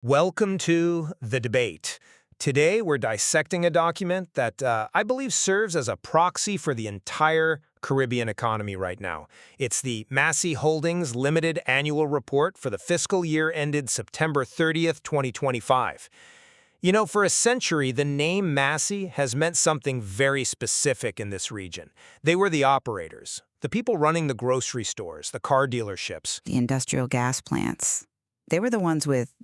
Welcome to The Debate. Today, we're dissecting a document that I believe serves as a proxy for the entire Caribbean economy right now. It's the Massy Holdings Ltd. Annual Report for the fiscal year ended September 30th, 2025. You know, for a century, the name Massy has meant something very specific in this region. They were the operators, the people running the grocery stores, the car dealerships. The industrial gas plants. They were the ones with,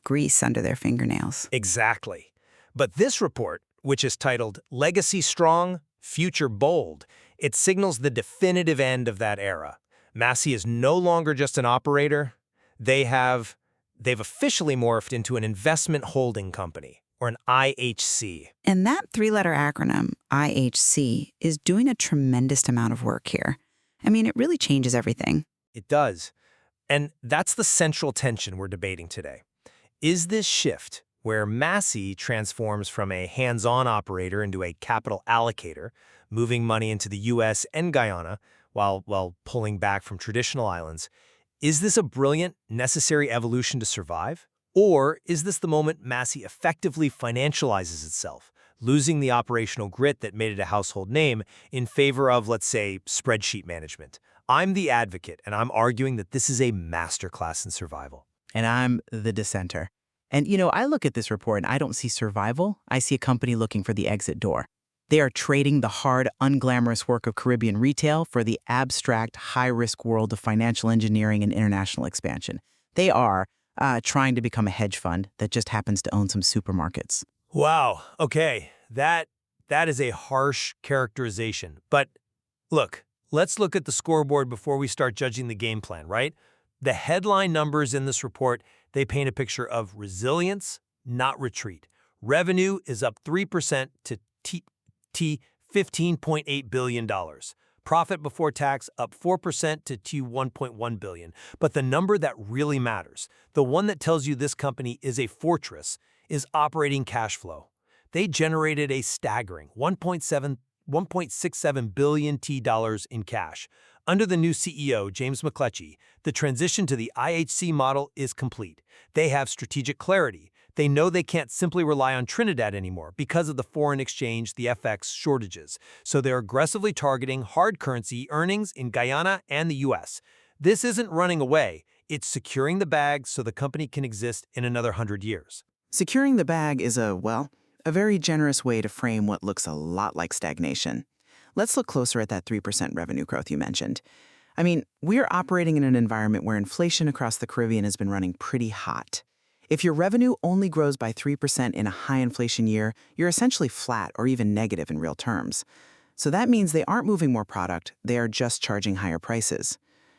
grease under their fingernails. Exactly. But this report, which is titled Legacy Strong, Future Bold, it signals the definitive end of that era. Massy is no longer just an operator. They've officially morphed into an investment holding company, or an IHC. And that three-letter acronym, IHC, is doing a tremendous amount of work here. I mean, it really changes everything. It does. And that's the central tension we're debating today. Is this shift, where Massy transforms from a hands-on operator into a capital allocator, moving money into the U.S. and Guyana while pulling back from traditional islands, is this a brilliant, necessary evolution to survive? Or is this the moment Massy effectively financializes itself, losing the operational grit that made it a household name in favor of, let's say, spreadsheet management? I'm the advocate, and I'm arguing that this is a masterclass in survival. And I'm the dissenter. And, I look at this report and I don't see survival. I see a company looking for the exit door. They are trading the hard, unglamorous work of Caribbean retail for the abstract, high-risk world of financial engineering and international expansion. They are trying to become a hedge fund that just happens to own some supermarkets. Wow, okay, that is a harsh characterization. But look, let's look at the scoreboard before we start judging the game plan, right? The headline numbers in this report, they paint a picture of resilience, not retreat. Revenue is up 3% to $15.8 billion. Profit before tax up 4% to $1.1 billion. But the number that really matters, the one that tells you this company is a fortress, is operating cash flow. They generated a staggering $1.67 billion in cash. Under the new CEO, James McCletchy, the transition to the IHC model is complete. They have strategic clarity. They know they can't simply rely on Trinidad anymore because of the foreign exchange, the FX shortages. So they're aggressively targeting hard currency earnings in Guyana and the US. This isn't running away. It's securing the bag so the company can exist in another 100 years. Securing the bag is a very generous way to frame what looks a lot like stagnation. Let's look closer at that 3% revenue growth you mentioned. I mean, we're operating in an environment where inflation across the Caribbean has been running pretty hot. If your revenue only grows by 3% in a high inflation year, you're essentially flat or even negative in real terms. So that means they aren't moving more product, they are just charging higher prices.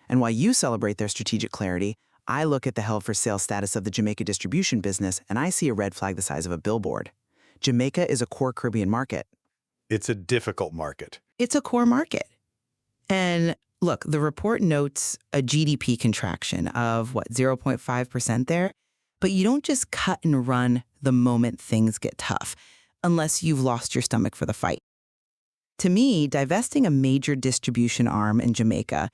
And while you celebrate their strategic clarity, I look at the held-for-sale status of the Jamaica distribution business and I see a red flag the size of a billboard. Jamaica is a core Caribbean market. It's a difficult market. It's a core market. And look, the report notes a GDP contraction of, 0.5% there? But you don't just cut and run the moment things get tough, unless you've lost your stomach for the fight. To me, divesting a major distribution arm in Jamaica,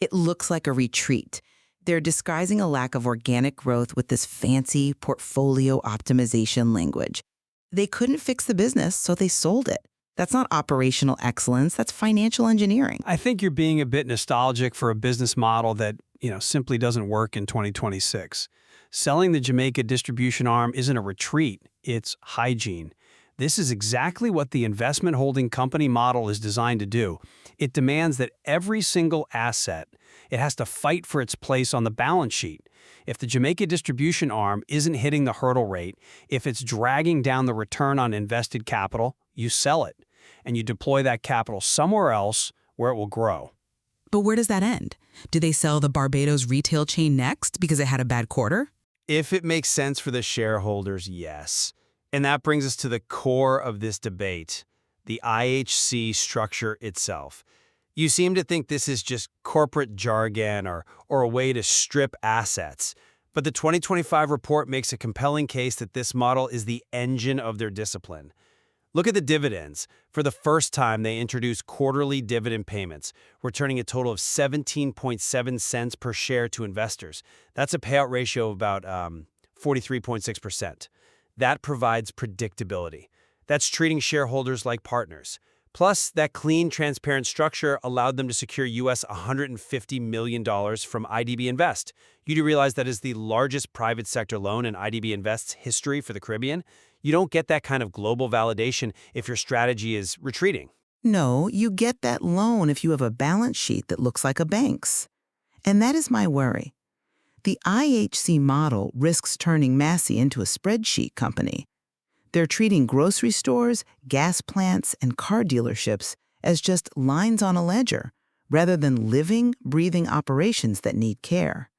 it looks like a retreat. They're disguising a lack of organic growth with this fancy portfolio optimization language. They couldn't fix the business, so they sold it. That's not operational excellence, that's financial engineering. I think you're being a bit nostalgic for a business model that, simply doesn't work in 2026. Selling the Jamaica distribution arm isn't a retreat, it's hygiene. This is exactly what the investment holding company model is designed to do. It demands that every single asset, it has to fight for its place on the balance sheet. If the Jamaica distribution arm isn't hitting the hurdle rate, if it's dragging down the return on invested capital, you sell it, and you deploy that capital somewhere else where it will grow. But where does that end? Do they sell the Barbados retail chain next because it had a bad quarter? If it makes sense for the shareholders, yes. And that brings us to the core of this debate, the IHC structure itself. You seem to think this is just corporate jargon or a way to strip assets. But the 2025 report makes a compelling case that this model is the engine of their discipline. Look at the dividends. For the first time, they introduced quarterly dividend payments, returning a total of 17.7 cents per share to investors. That's a payout ratio of about 43.6%. That provides predictability. That's treating shareholders like partners. Plus, that clean, transparent structure allowed them to secure US $150 million from IDB Invest. You do realize that is the largest private sector loan in IDB Invest's history for the Caribbean? You don't get that kind of global validation if your strategy is retreating. No, you get that loan if you have a balance sheet that looks like a bank's. And that is my worry. The IHC model risks turning Massy into a spreadsheet company. They're treating grocery stores, gas plants, and car dealerships as just lines on a ledger, rather than living, breathing operations that need care.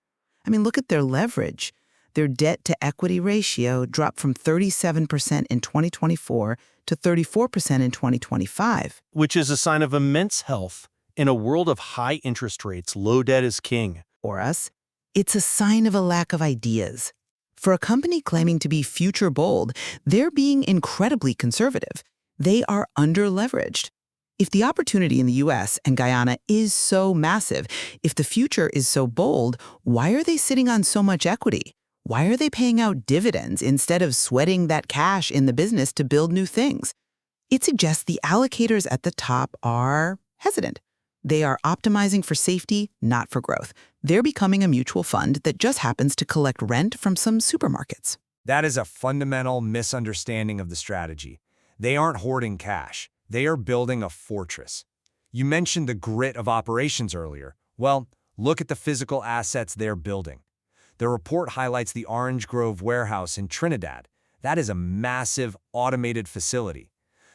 I mean, look at their leverage. Their debt-to-equity ratio dropped from 37% in 2024 to 34% in 2025. Which is a sign of immense health. In a world of high interest rates, low debt is king. Or us, it's a sign of a lack of ideas. For a company claiming to be future bold, they're being incredibly conservative. They are under-leveraged. If the opportunity in the US and Guyana is so massive, if the future is so bold, why are they sitting on so much equity? Why are they paying out dividends instead of sweating that cash in the business to build new things? It suggests the allocators at the top are hesitant. They are optimizing for safety, not for growth. They're becoming a mutual fund that just happens to collect rent from some supermarkets. That is a fundamental misunderstanding of the strategy. They aren't hoarding cash. They are building a fortress. You mentioned the grit of operations earlier. Well, look at the physical assets they're building. The report highlights the Orange Grove warehouse in Trinidad. That is a massive, automated facility.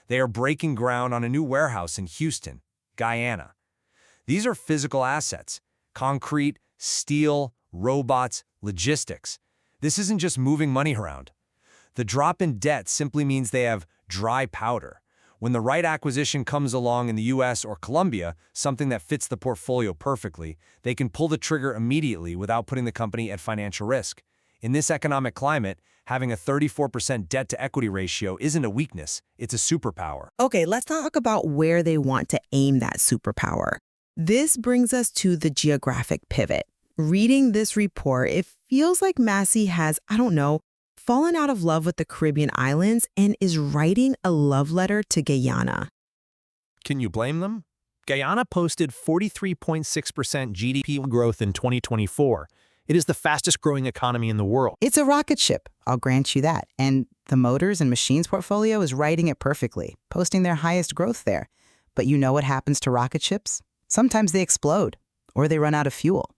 They are breaking ground on a new warehouse in Houston, Guyana. These are physical assets: concrete, steel, robots, logistics. This isn't just moving money around. The drop in debt simply means they have dry powder. When the right acquisition comes along in the US or Colombia, something that fits the portfolio perfectly, they can pull the trigger immediately without putting the company at financial risk. In this economic climate, having a 34% debt-to-equity ratio isn't a weakness, it's a superpower. Okay, let's talk about where they want to aim that superpower. This brings us to the geographic pivot. Reading this report, it feels like Massy has, fallen out of love with the Caribbean islands and is writing a love letter to Guyana. Can you blame them? Guyana posted 43.6% GDP growth in 2024. It is the fastest growing economy in the world. It's a rocket ship, I'll grant you that. And the motors and machines portfolio is writing it perfectly, posting their highest growth there. But you know what happens to rocket ships? Sometimes they explode, or they run out of fuel.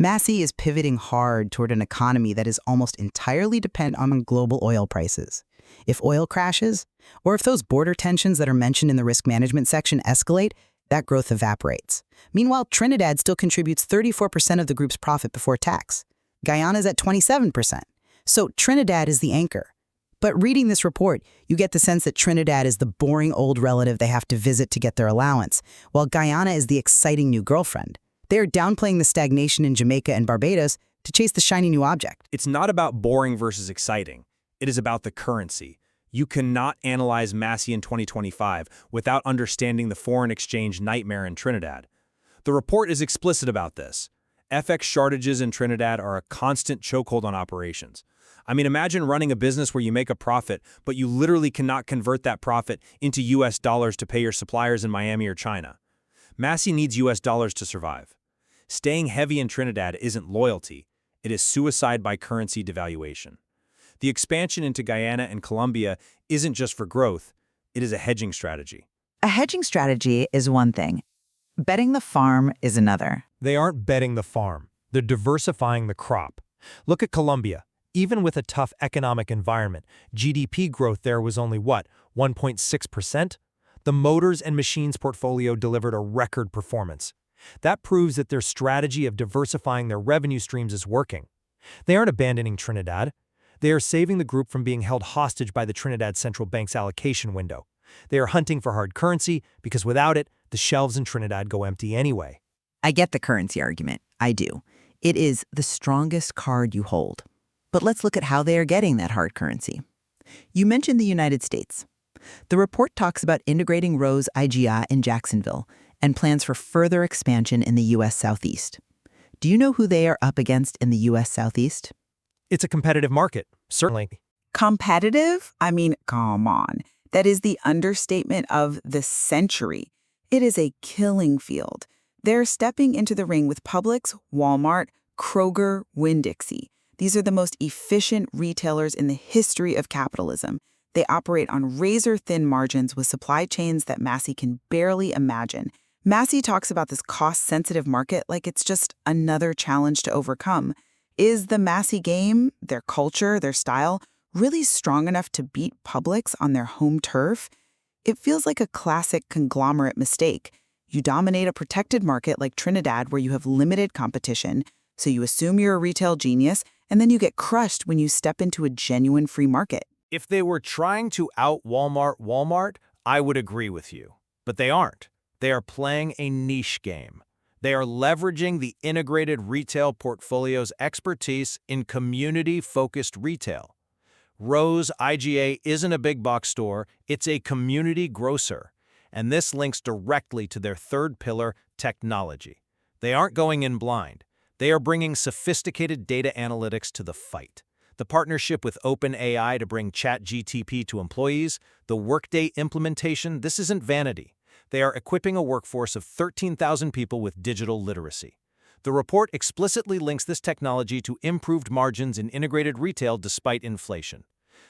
Massy is pivoting hard toward an economy that is almost entirely dependent on global oil prices. If oil crashes, or if those border tensions that are mentioned in the risk management section escalate, that growth evaporates. Meanwhile, Trinidad still contributes 34% of the group's profit before tax. Guyana's at 27%. So Trinidad is the anchor. But reading this report, you get the sense that Trinidad is the boring old relative they have to visit to get their allowance, while Guyana is the exciting new girlfriend. They're downplaying the stagnation in Jamaica and Barbados to chase the shiny new object. It's not about boring versus exciting. It is about the currency. You cannot analyze Massy in 2025 without understanding the foreign exchange nightmare in Trinidad. The report is explicit about this. FX shortages in Trinidad are a constant chokehold on operations. I mean, imagine running a business where you make a profit, but you literally cannot convert that profit into US dollars to pay your suppliers in Miami or China. Massy needs US dollars to survive. Staying heavy in Trinidad isn't loyalty. It is suicide by currency devaluation. The expansion into Guyana and Colombia isn't just for growth, it is a hedging strategy. A hedging strategy is one thing. Betting the farm is another. They aren't betting the farm. They're diversifying the crop. Look at Colombia. Even with a tough economic environment, GDP growth there was only, 1.6%? The motors and machines portfolio delivered a record performance. That proves that their strategy of diversifying their revenue streams is working. They aren't abandoning Trinidad. They are saving the group from being held hostage by the Trinidad Central Bank's allocation window. They are hunting for hard currency because without it, the shelves in Trinidad go empty anyway. I get the currency argument. I do. It is the strongest card you hold. But let's look at how they are getting that hard currency. You mentioned the United States. The report talks about integrating Rose IGA in Jacksonville and plans for further expansion in the U.S. Southeast. Do you know who they are up against in the U.S. Southeast? It's a competitive market, certainly. Competitive? I mean, come on. That is the understatement of the century. It is a killing field. They're stepping into the ring with Publix, Walmart, Kroger, Winn-Dixie. These are the most efficient retailers in the history of capitalism. They operate on razor-thin margins with supply chains that Massy can barely imagine. Massy talks about this cost-sensitive market like it's just another challenge to overcome. Is the Massy game, their culture, their style, really strong enough to beat Publix on their home turf? It feels like a classic conglomerate mistake. You dominate a protected market like Trinidad where you have limited competition, so you assume you're a retail genius, and then you get crushed when you step into a genuine free market. If they were trying to out-Walmart, I would agree with you. But they aren't. They are playing a niche game. They are leveraging the integrated retail portfolio's expertise in community-focused retail. Rose IGA isn't a big box store, it's a community grocer. And this links directly to their third pillar, technology. They aren't going in blind. They are bringing sophisticated data analytics to the fight. The partnership with OpenAI to bring ChatGPT to employees, the Workday implementation, this isn't vanity. They are equipping a workforce of 13,000 people with digital literacy. The report explicitly links this technology to improved margins in integrated retail despite inflation.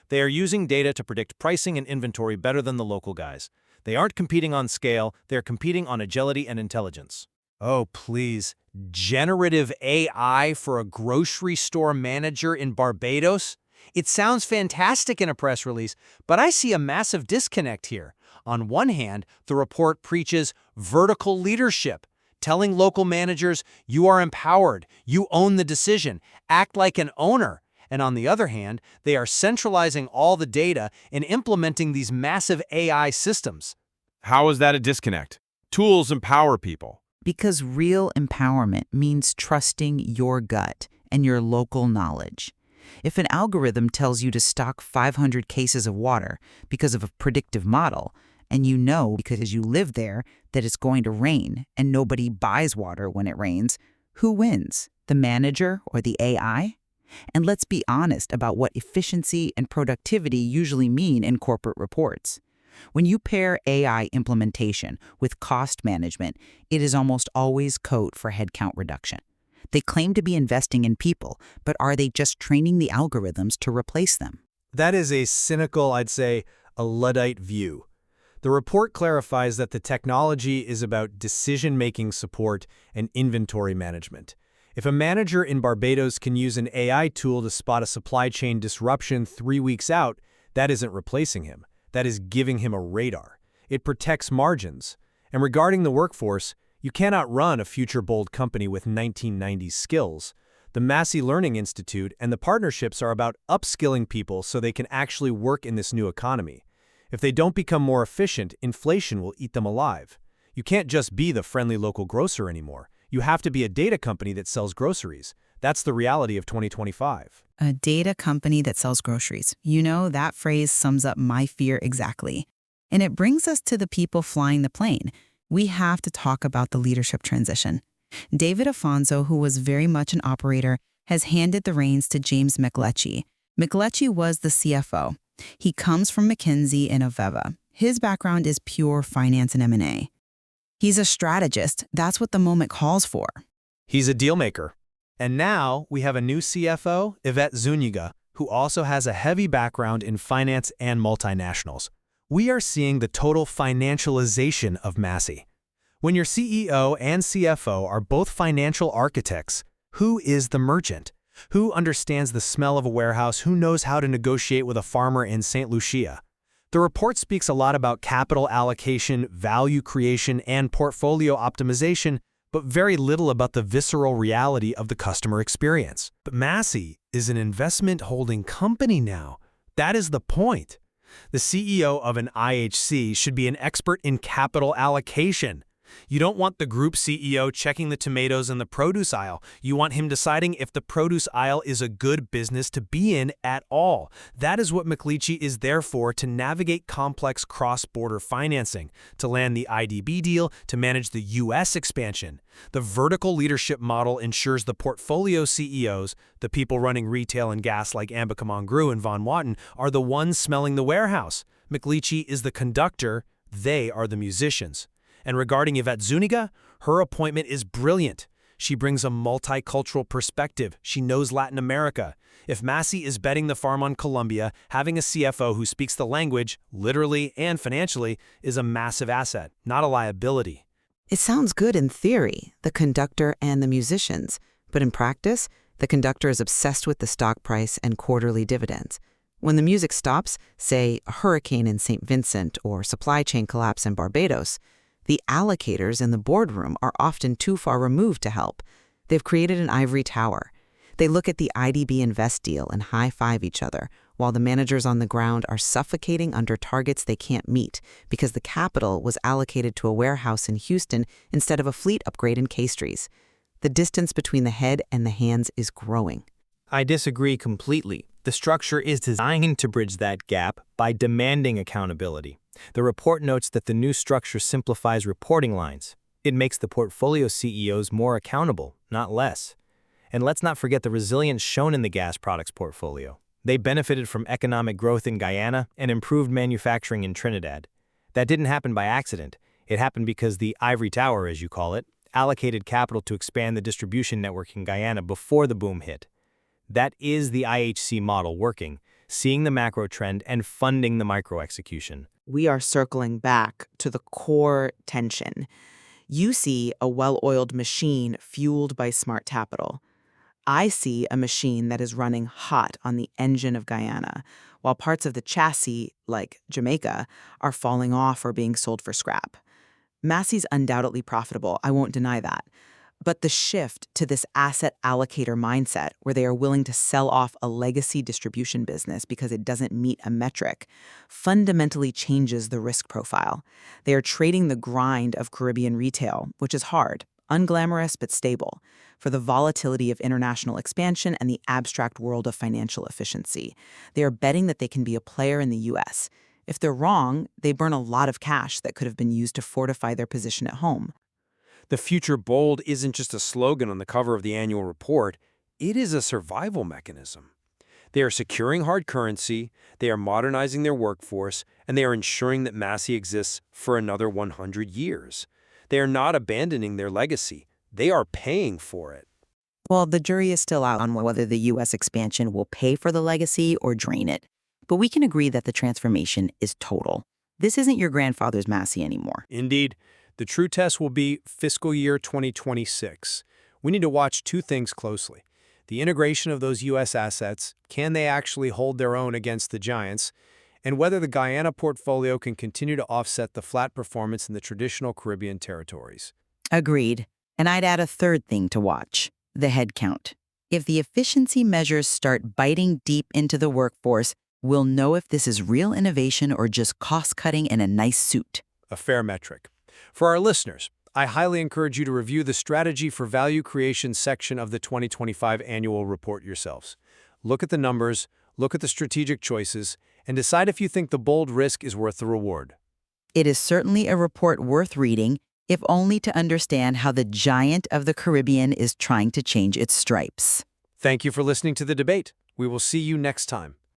They are using data to predict pricing and inventory better than the local guys. They aren't competing on scale, they're competing on agility and intelligence. Oh, please. Generative AI for a grocery store manager in Barbados? It sounds fantastic in a press release, but I see a massive disconnect here. On one hand, the report preaches vertical leadership, telling local managers, you are empowered, you own the decision, act like an owner. And on the other hand, they are centralizing all the data and implementing these massive AI systems. How is that a disconnect? Tools empower people. Because real empowerment means trusting your gut and your local knowledge. If an algorithm tells you to stock 500 cases of water because of a predictive model, and you know because you live there that it's going to rain and nobody buys water when it rains, who wins, the manager or the AI? And let's be honest about what efficiency and productivity usually mean in corporate reports. When you pair AI implementation with cost management, it is almost always code for headcount reduction. They claim to be investing in people, but are they just training the algorithms to replace them? That is a cynical, I'd say, a Luddite view. The report clarifies that the technology is about decision-making support and inventory management. If a manager in Barbados can use an AI tool to spot a supply chain disruption 3 weeks out, that isn't replacing him. That is giving him a radar. It protects margins. And regarding the workforce, you cannot run a future bold company with 1990s skills. The Massy Learning Institute and the partnerships are about upskilling people so they can actually work in this new economy. If they don't become more efficient, inflation will eat them alive. You can't just be the friendly local grocer anymore. You have to be a data company that sells groceries. That's the reality of 2025. A data company that sells groceries. You know, that phrase sums up my fear exactly. And it brings us to the people flying the plane. We have to talk about the leadership transition. David Afonso, who was very much an operator, has handed the reins to James McLetchie. McLetchie was the CFO. He comes from McKinsey and Aveva. His background is pure finance and M&A. He's a strategist. That's what the moment calls for. He's a deal maker. And now we have a new CFO, Yvette Zuniga, who also has a heavy background in finance and multinationals. We are seeing the total financialization of Massy. When your CEO and CFO are both financial architects, who is the merchant? Who understands the smell of a warehouse? Who knows how to negotiate with a farmer in St. Lucia? The report speaks a lot about capital allocation, value creation, and portfolio optimization, but very little about the visceral reality of the customer experience. But Massy is an investment holding company now. That is the point. The CEO of an IHC should be an expert in capital allocation. You don't want the group CEO checking the tomatoes in the produce aisle. You want him deciding if the produce aisle is a good business to be in at all. That is what McLeachy is there for, to navigate complex cross-border financing, to land the IDB deal, to manage the U.S. expansion. The vertical leadership model ensures the portfolio CEOs, the people running retail and gas like Ambika Mongru and Von Watten, are the ones smelling the warehouse. McLeachy is the conductor, they are the musicians. And regarding Yvette Zuniga, her appointment is brilliant. She brings a multicultural perspective. She knows Latin America. If Massy is betting the farm on Colombia, having a CFO who speaks the language, literally and financially, is a massive asset, not a liability. It sounds good in theory, the conductor and the musicians, but in practice, the conductor is obsessed with the stock price and quarterly dividends. When the music stops, say a hurricane in St. Vincent or supply chain collapse in Barbados, the allocators in the boardroom are often too far removed to help. They've created an ivory tower. They look at the IDB Invest deal and high-five each other, while the managers on the ground are suffocating under targets they can't meet because the capital was allocated to a warehouse in Houston instead of a fleet upgrade in Castries. The distance between the head and the hands is growing. I disagree completely. The structure is designed to bridge that gap by demanding accountability. The report notes that the new structure simplifies reporting lines. It makes the portfolio CEOs more accountable, not less. And let's not forget the resilience shown in the gas products portfolio. They benefited from economic growth in Guyana and improved manufacturing in Trinidad. That didn't happen by accident. It happened because the ivory tower, as you call it, allocated capital to expand the distribution network in Guyana before the boom hit. That is the IHC model working, seeing the macro trend and funding the micro execution. We are circling back to the core tension. You see a well-oiled machine fueled by smart capital. I see a machine that is running hot on the engine of Guyana, while parts of the chassis, like Jamaica, are falling off or being sold for scrap. Massy's undoubtedly profitable, I won't deny that. But the shift to this asset allocator mindset, where they are willing to sell off a legacy distribution business because it doesn't meet a metric, fundamentally changes the risk profile. They are trading the grind of Caribbean retail, which is hard, unglamorous but stable, for the volatility of international expansion and the abstract world of financial efficiency. They are betting that they can be a player in the U.S. If they're wrong, they burn a lot of cash that could have been used to fortify their position at home. The future bold isn't just a slogan on the cover of the annual report, it is a survival mechanism. They are securing hard currency, they are modernizing their workforce, and they are ensuring that Massy exists for another 100 years. They are not abandoning their legacy, they are paying for it. Well, the jury is still out on whether the U.S. expansion will pay for the legacy or drain it. But we can agree that the transformation is total. This isn't your grandfather's Massy anymore. Indeed. The true test will be fiscal year 2026. We need to watch two things closely. The integration of those U.S. assets, can they actually hold their own against the giants, and whether the Guyana portfolio can continue to offset the flat performance in the traditional Caribbean territories. Agreed. And I'd add a third thing to watch, the headcount. If the efficiency measures start biting deep into the workforce, we'll know if this is real innovation or just cost-cutting in a nice suit. A fair metric. For our listeners, I highly encourage you to review the Strategy for Value Creation section of the 2025 annual report yourselves. Look at the numbers, look at the strategic choices, and decide if you think the bold risk is worth the reward. It is certainly a report worth reading, if only to understand how the giant of the Caribbean is trying to change its stripes. Thank you for listening to the debate. We will see you next time.